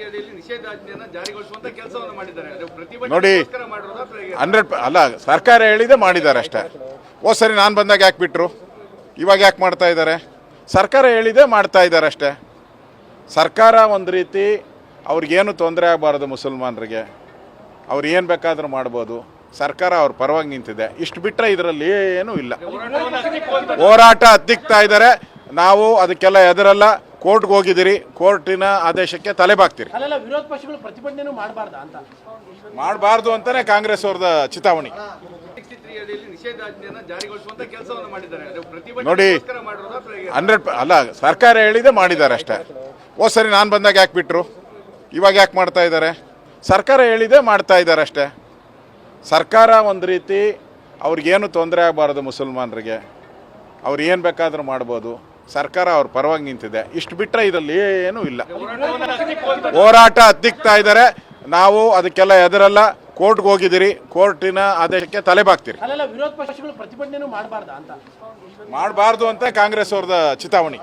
ಅಡಿಯಲ್ಲಿ ನಿಷೇಧಾಜ್ಞೆಯನ್ನು ಜಾರಿಗೊಳಿಸುವಂತ ಕೆಲಸವನ್ನು ಮಾಡಿದ್ದಾರೆ. ಅದು ನೋಡಿ ಪ್ರತಿಭಟನೆಗೋಸ್ಕರ ಮಾಡಿರೋದಾ? 100 ಅಲ್ಲ, ಸರ್ಕಾರ ಹೇಳಿದೆ ಮಾಡಿದ್ದಾರೆ ಅಷ್ಟೇ. ಸರಿ ನಾನು ಬಂದಾಗ ಯಾಕೆ ಬಿಟ್ಟರು, ಇವಾಗ ಯಾಕೆ ಮಾಡ್ತಾ ಇದ್ದಾರೆ? ಸರ್ಕಾರ ಹೇಳಿದೆ ಮಾಡ್ತಾ ಇದ್ದಾರೆ ಅಷ್ಟೇ. ಸರ್ಕಾರ ಒಂದು ರೀತಿ ಅವ್ರಿಗೇನು ತೊಂದರೆ ಆಗಬಾರ್ದು, ಮುಸಲ್ಮಾನರಿಗೆ ಅವ್ರು ಏನು ಬೇಕಾದರೂ ಮಾಡ್ಬೋದು, ಸರ್ಕಾರ ಅವ್ರ ಪರವಾಗಿ ನಿಂತಿದೆ. ಇಷ್ಟು ಬಿಟ್ಟರೆ ಇದರಲ್ಲಿ ಏನೂ ಇಲ್ಲ. ಹೋರಾಟ ಹತ್ತಿಕ್ತಾ ಇದ್ದಾರೆ, ನಾವು ಅದಕ್ಕೆಲ್ಲ ಎದುರಲ್ಲ. ಕೋರ್ಟ್ಗೆ ಹೋಗಿದ್ದೀರಿ, ಕೋರ್ಟಿನ ಆದೇಶಕ್ಕೆ ತಲೆ ಬಾಗ್ತೀರಿ. ವಿರೋಧ ಪಕ್ಷಗಳು ಪ್ರತಿಭಟನೆ ಮಾಡಬಾರ್ದಾ ಅಂತ? ಮಾಡಬಾರ್ದು ಅಂತಾನೆ ಕಾಂಗ್ರೆಸ್ ಅವ್ರದ ಚಿತಾವಣಿ. 63 ಅಡಿಯಲ್ಲಿ ನಿಷೇಧಾಜ್ಞೆಯನ್ನು ಜಾರಿಗೊಳಿಸುವಂತ ಕೆಲಸವನ್ನು ಮಾಡಿದ್ದಾರೆ. ಅದು ನೋಡಿ ಪ್ರತಿಭಟನೆಗೋಸ್ಕರ ಮಾಡಿರೋದಾ? 100 ಅಲ್ಲ, ಸರ್ಕಾರ ಹೇಳಿದೆ ಮಾಡಿದ್ದಾರೆ ಅಷ್ಟೇ. ಸರಿ ನಾನು ಬಂದಾಗ ಯಾಕೆ ಬಿಟ್ಟರು, ಇವಾಗ ಯಾಕೆ ಮಾಡ್ತಾ ಇದ್ದಾರೆ? ಸರ್ಕಾರ ಹೇಳಿದೆ ಮಾಡ್ತಾ ಇದ್ದಾರೆ ಅಷ್ಟೇ. ಸರ್ಕಾರ ಒಂದು ರೀತಿ ಅವ್ರಿಗೇನು ತೊಂದರೆ ಆಗಬಾರ್ದು, ಮುಸಲ್ಮಾನರಿಗೆ ಅವ್ರು ಏನು ಬೇಕಾದರೂ ಮಾಡ್ಬೋದು, ಸರ್ಕಾರ ಅವ್ರ ಪರವಾಗಿ ನಿಂತಿದೆ. ಇಷ್ಟು ಬಿಟ್ಟರೆ ಇದರಲ್ಲಿ ಏನೂ ಇಲ್ಲ. ಹೋರಾಟ ಹತ್ತಿಕ್ತಾ ಇದ್ದಾರೆ, ನಾವು ಅದಕ್ಕೆಲ್ಲ ಎದುರಲ್ಲ. ಕೋರ್ಟ್ಗೆ ಹೋಗಿದ್ದೀರಿ, ಕೋರ್ಟಿನ ಆದೇಶಕ್ಕೆ ತಲೆ ಬಾಗ್ತೀರಿ. ವಿರೋಧ ಪಕ್ಷಗಳು ಪ್ರತಿಭಟನೆ ಮಾಡಬಾರ್ದಾ ಅಂತ? ಮಾಡಬಾರ್ದು ಅಂತ ಕಾಂಗ್ರೆಸ್ ಅವ್ರದ ಚಿತಾವಣಿ.